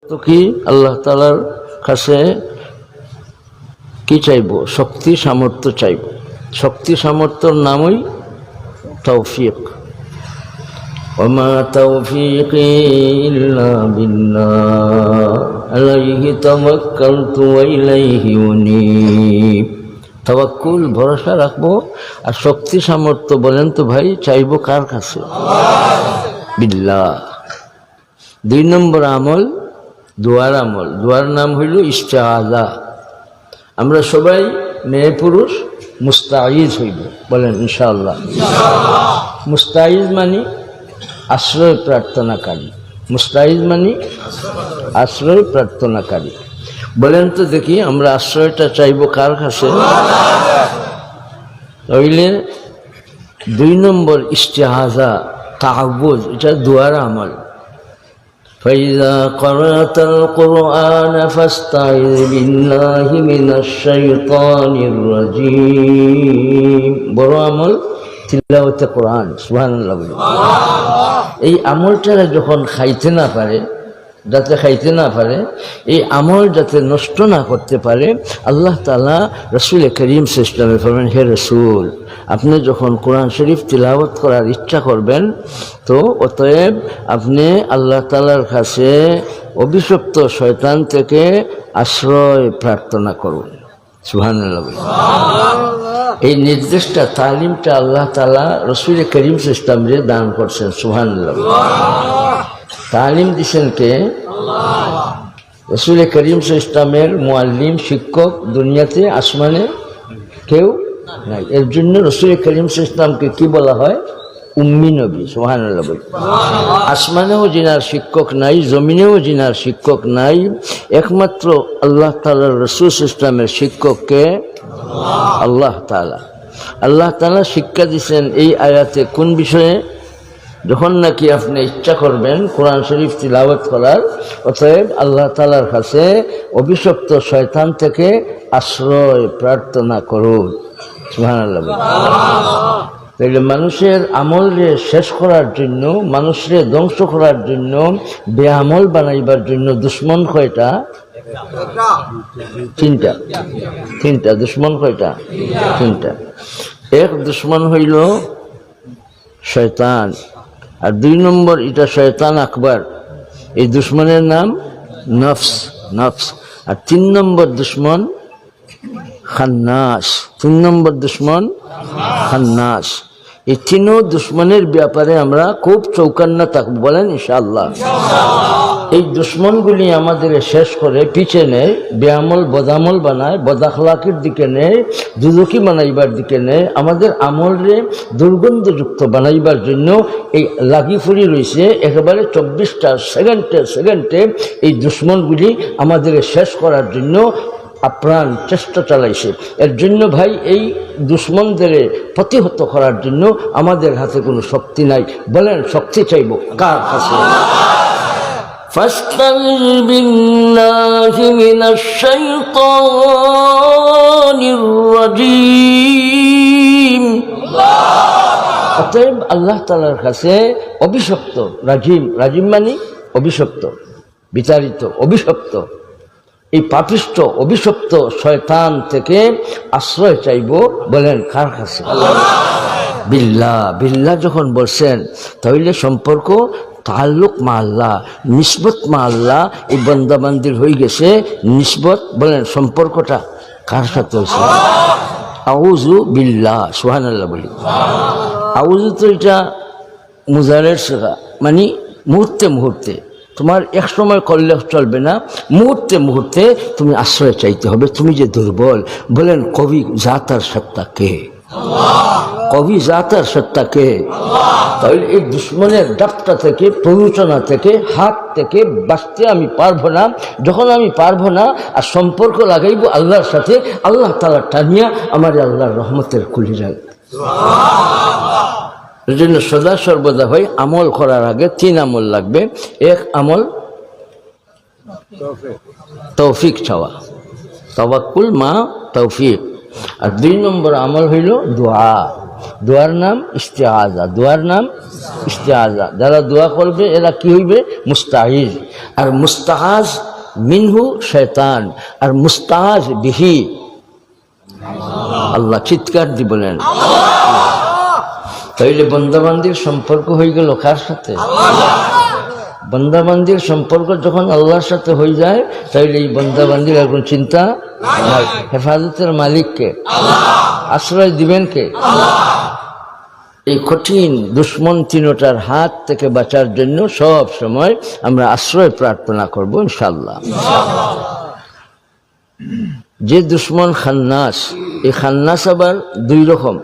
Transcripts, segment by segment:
তো কি আল্লাহ তাআলার কাছে কি চাইব? শক্তি সামর্থ্য চাইব। শক্তি সামর্থ্যর নামই তৌফিক। ওমা তৌফিকি ইল্লা বিল্লাহ আলাইহি তাওয়াক্কালতু ওয়া ইলাইহি উনীব। তাওয়াক্কুল ভরসা রাখবো। আর শক্তি সামর্থ্য বলেন তো ভাই চাইবো কার কাছে? বিল্লাহ। 2 নম্বর আমল দোয়ার আমল। দোয়ার নাম হইল ইস্তেআযা। আমরা সবাই মেয়ে পুরুষ মুস্তাঈজ হইব, বলেন ইনশাআল্লাহ। মুস্তাঈজ মানে আশ্রয় প্রার্থনাকারী। মুস্তাঈজ মানে আশ্রয় প্রার্থনাকারী। বলেন তো দেখি আমরা আশ্রয়টা চাইব কার কাছে? তাইলে 2 নম্বর ইস্তেআযা তাআব্বুদ, এটা দোয়ার আমল। فإذا قرأت القرآن فاستعذ بالله من الشيطان الرجيم। বড় আমল তিলাওয়াতে কোরআন। সুবহানাল্লাহ। এই আমলটা যখন খাইতে না পারে, যাতে খাইতে না পারে, এই আমল যাতে নষ্ট না করতে পারে, আল্লাহ তাআলা রাসূল করিম সাল্লাল্লাহু আলাইহি ওয়াসাল্লাম ফরমান, হে রাসূল, আপনি যখন কোরআন শরীফ তিলাওয়াত করার ইচ্ছা করবেন তো অতএব আপনি আল্লাহ তাআলার কাছে অভিশপ্ত শয়তান থেকে আশ্রয় প্রার্থনা করুন। সুবহানাল্লাহ। এই নির্দেশটা তালিমটা আল্লাহ তাআলা রাসূল করিম সাল্লাল্লাহু আলাইহি ওয়াসাল্লামকে দান করছেন। সুবহানাল্লাহ। তালিম দিছেন কে? রাসূল করিম সাল্লাল্লাহু আলাইহি ওয়াসাল্লামের মুআল্লিম শিক্ষক দুনিয়াতে আসমানে কেউ নাই। এর জন্য রাসূল করিম সাল্লাল্লাহু আলাইহি ওয়াসাল্লামকে কি বলা হয়? উম্মি নবী। সুবহানাল্লাহ। আসমানেও জিনার শিক্ষক নাই, জমিনেও জিনার শিক্ষক নাই, একমাত্র আল্লাহ তাআলার রাসূল সাল্লাল্লাহু আলাইহি ওয়াসাল্লামের শিক্ষককে আল্লাহ তাআলা। আল্লাহ তাআলা শিক্ষা দিচ্ছেন এই আয়াতে কোন বিষয়ে? যখন নাকি আপনি ইচ্ছা করবেন কোরআন শরীফ তিলাওয়াত করার, অতএব আল্লাহ তাআলার কাছে অভিশপ্ত শয়তান থেকে আশ্রয় প্রার্থনা করুন। সুবহানাল্লাহ। তাইলে মানুষের আমলরে শেষ করার জন্য, মানুষরে ধ্বংস করার জন্য, বেআমল বানাইবার জন্য দুশ্মন কয়টা? 3টা। দুশ্মন কয়টা? 3টা। এক দুশ্মন হইল শয়তান, আর 2 নম্বর এটা শয়তান আকবর, এই দুশ্মনের নাম নফস। আর 3 নম্বর দুশ্মন খান্নাস। 3 নম্বর দুশ্মন খান্নাস। এই 3 দুশ্মনের ব্যাপারে আমরা খুব চৌকান্না থাকবো, বলেন ইনশাআল্লাহ। এই দুশ্মনগুলি আমাদের শেষ করে পিছে নেয়, বেআমল বদামল বানায়, বদাখলাকের দিকে নেয়, দুদুকি বানাইবার দিকে নেয়, আমাদের আমলরে দুর্গন্ধযুক্ত বানাইবার জন্য এই লাগি ফুরি রয়েছে। একেবারে 24টা সেকেন্ডে এই দুশ্মনগুলি আমাদের শেষ করার জন্য আপ্রাণ চেষ্টা চালাইছে। এর জন্য ভাই এই দুশ্মনদের প্রতিহত করার জন্য আমাদের হাতে কোনো শক্তি নাই। বলেন শক্তি চাইব কার কাছে? ফাস্তাইয বিল্লাহি মিনাশ শাইতানির রাজীম। অতএব আল্লাহ তাআলার কাছে অভিশপ্ত, রাজিম মানে অভিশপ্ত, বিতাড়িত, অভিশপ্ত, এই পাপিষ্ঠ অভিশপ্ত শয়তান থেকে আশ্রয় চাইব। বলেন কার কাছে? বিল্লাহ যখন বলছেন তাহলে সম্পর্ক তাল্লুক মা আল্লাহ, নিসবত মা আল্লাহ, এই বান্দাবান্দির হয়ে গেছে নিসবত। বলেন সম্পর্কটা কার সাথে হয়েছে? আউযু বিল্লাহ। সুবহানাল্লাহ বলি। আউযু তো এটা মুজারের সিগা, মানে মুহূর্তে তোমার এক সময় করলে চলবে না, মুহূর্তে তুমি আশ্রয় চাইতে হবে। তুমি যে দুর্বল। বলেন কবি জাতার সত্তা কে? কবি জাতার সত্তা কে? তাহলে এই দুশ্মনের ডাপটা থেকে, প্ররোচনা থেকে, হাত থেকে বাঁচতে আমি পারবো না। যখন আমি পারবো না আর সম্পর্ক লাগাইব আল্লাহর সাথে, আল্লাহ তাআলা টানিয়া আমার আল্লাহর রহমতের কুলি রাখবে। এই জন্য সদা সর্বদা ভাই আমল করার আগে 3 আমল লাগবে। 1 আমল তৌফিক চাওয়া, তাওয়াক্কুল মা তৌফিক। আর 2 নম্বর আমল হইল দোয়া। দোয়ার নাম ইস্তেআযা, দোয়ার নাম ইস্তেআযা। যারা দোয়া করবে এরা কি হইবে? মুস্তাঈজ। আর মুস্তাআজ মিনহু শয়তান, আর মুস্তাআজ বিহি আল্লাহ। চিৎকার দি বলেন। তাইলে বন্দাবান্দির সম্পর্ক হয়ে গেল কার সাথে? বন্দাবান্দির সম্পর্ক যখন আল্লাহর সাথে হয়ে যায়, তাইলে এই বন্দাবান্দির আর কোন চিন্তা নাই। হেফাজতের মালিককে, আশ্রয় দিবেন কে? এই কঠিন দুশ্মন তিনটার হাত থেকে বাঁচার জন্য সব সময় আমরা আশ্রয় প্রার্থনা করব ইনশাআল্লাহ। যে দুশ্মন খান্নাস, এই খান্নাস আবার দুই রকম।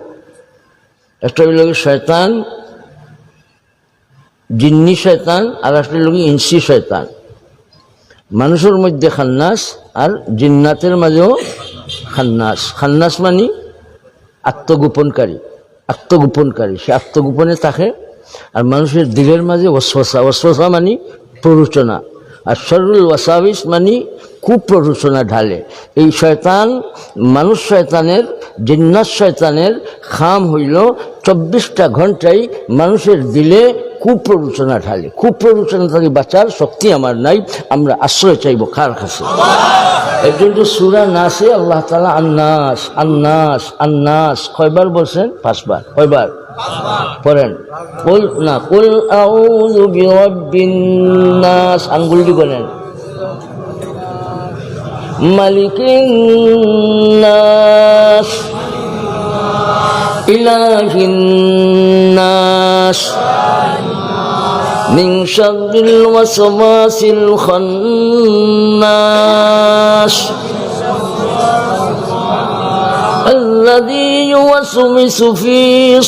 একটা হইল শয়তান, জিন্নি শয়তান, আর একটা হইল ইনসি শয়তান। মানুষের মধ্যে খান্নাস আর জিন্নাতের মাঝেও খান্নাস। খান্নাস মানে আত্মগোপনকারী, আত্মগোপনকারী, সে আত্মগোপনে থাকে। আর মানুষের দিলের মাঝে ওয়াসওয়াসা, ওয়াসওয়াসা মানে প্ররোচনা। আর শররুল ওয়াসাবিস মানে কুপ্ররোচনা ঢালে। এই শয়তান, মানুষ শয়তানের, জিন্নাত শয়তানের খাম হইল 24টা ঘন্টায় মানুষের দিলে কুপ্ররোচনা ঢালে। কুপ্ররোচনা থেকে বাঁচার শক্তি আমার নাই, আমরা আশ্রয় চাইব কার কাছে? এর জন্য সূরা নাসে আল্লাহ তাআলা আন্নাস আন্নাস আন্নাস কয়বার বলছেন? 5 বার। কয়বার পড়েন? কুল না, কুল আউযু বিরাব্বিন নাস, আঙ্গুল দিয়ে বলেন। মালিকিন নাস, ইলাহিন নাস, মিন শাররিল ওয়াসওয়াসিল খান্নাস, الذي يوسوس في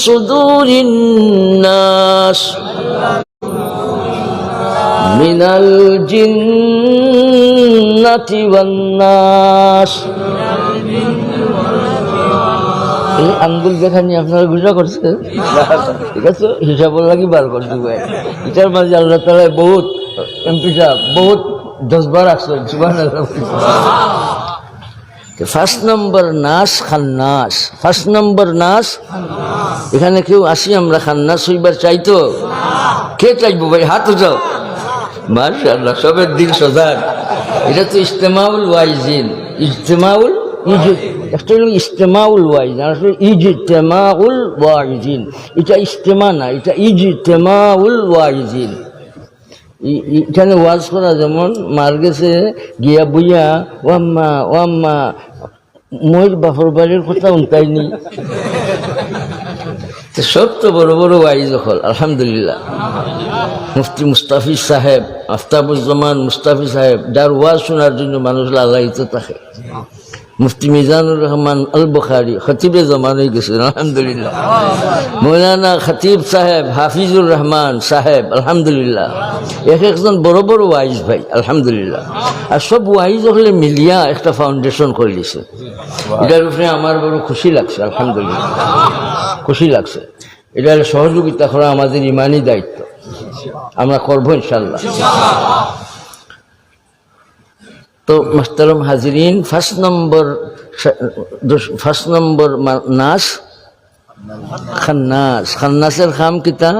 صدور الناس من الجنة والناس। এই আঙ্গুল দেখানি আপনারা বুঝা করছেন? ঠিক আছে, হিসাব লাগি বার করতে পারে। এটার মাঝে আল্লাহ তাআলা বহুত এমপিটা বহুত 10 বার আসছে। সুবহানাল্লাহ। 1 নম্বর নাস খান্নাস, 1 নম্বর নাস। এখানে কেউ আসি আমরা খান্নাস হইবার চাইতো? কে চাইবো ভাই? হাত উঠাও। মাশাআল্লাহ, সবের দিন সজাগ। এটা তো ইজতেমাউল ওয়াইজিন, ইজতেমাউল একটা হলো ইজতেমাউল ওয়াইজিন, আর একটা ইজতেমাউল ওয়াইজিন। এটা ইজতেমা না, এটা ইজতেমাউল ওয়াইজিন। এখানে ওয়াজ করা যেমন মার গেছে গিয়া বুইয়া ওয়াম্মা ওয়াম্মা, ময়ূর বাপর বাড়ির কথা উনতাইনি। সব তো বড় বড় ওয়াইজ হল আলহামদুলিল্লাহ। মুফতি মুস্তাফিজ সাহেব, আফতাবুজ্জামান মুস্তাফিজ সাহেব, যার ওয়াজ শোনার জন্য মানুষ লালায়িত থাকে। মুফতি মিজানুর রহমান আল বুখারী খতিবে জমান হয়ে গেছেন আলহামদুলিল্লাহ। মৌলানা খতিব সাহেব, হাফিজুর রহমান সাহেব আলহামদুলিল্লাহ। এক একজন বড় বড় ওয়াইজ ভাই আলহামদুলিল্লাহ। আর সব ওয়াইজ হলে মিলিয়া একটা ফাউন্ডেশন করে দিয়েছে। এটার উপরে আমার বড় খুশি লাগছে আলহামদুলিল্লাহ, খুশি লাগছে। এটার সহযোগিতা করা আমাদের ইমানি দায়িত্ব, আমরা করবো ইনশাল্লাহ। তো মুহতারাম হাজিরিন, 1 নম্বর নাস খান্নাস। খান্নাসের খাম কিতা?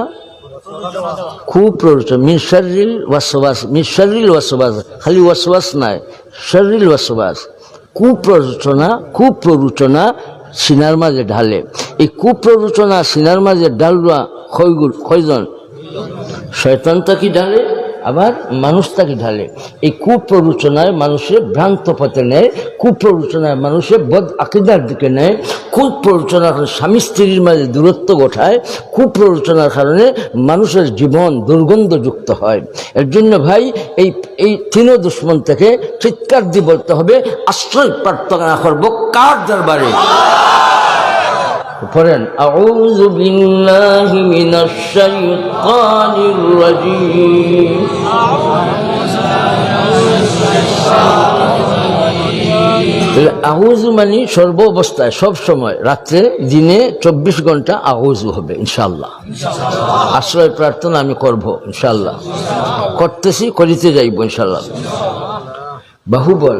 খুব প্ররোচনা। মিন শাররিল ওয়াসওয়াস, মিন শাররিল ওয়াসওয়াস, খালি ওয়াসওয়াস নাই, শাররিল ওয়াসওয়াস। কুপ্ররোচনা, কুপ্ররোচনা সিনার মাঝে ঢালে। এই কুপ্ররোচনা সিনার মাঝে ঢালবা কয়জন? শয়তান তাকে ঢালে, আবার মানুষ তাকে ঢালে। এই কুপ্ররোচনায় মানুষের ভ্রান্ত পথে নেয়, কুপ্ররোচনায় মানুষের বদ আকিদার দিকে নেয়, কুপ্ররোচনার স্বামী স্ত্রীর মাঝে দূরত্ব ঘটায়, কুপ্ররোচনার কারণে মানুষের জীবন দুর্গন্ধযুক্ত হয়। এর জন্য ভাই এই 3 দুশ্মন থেকে চিৎকার দিয়ে বলতে হবে, আশ্রয় প্রার্থনা করবো কার দরবারে? পড়েন, আউযু বিল্লাহি মিনাশ শাইতানির রাজীম। আউযু মানে সর্ব অবস্থায়, সব সময়, রাত্রে দিনে 24 ঘন্টা আউযু হবে ইনশাআল্লাহ। আশ্রয় প্রার্থনা আমি করব ইনশাআল্লাহ, করতেছি, করিতে যাইব ইনশাআল্লাহ। বাহুবল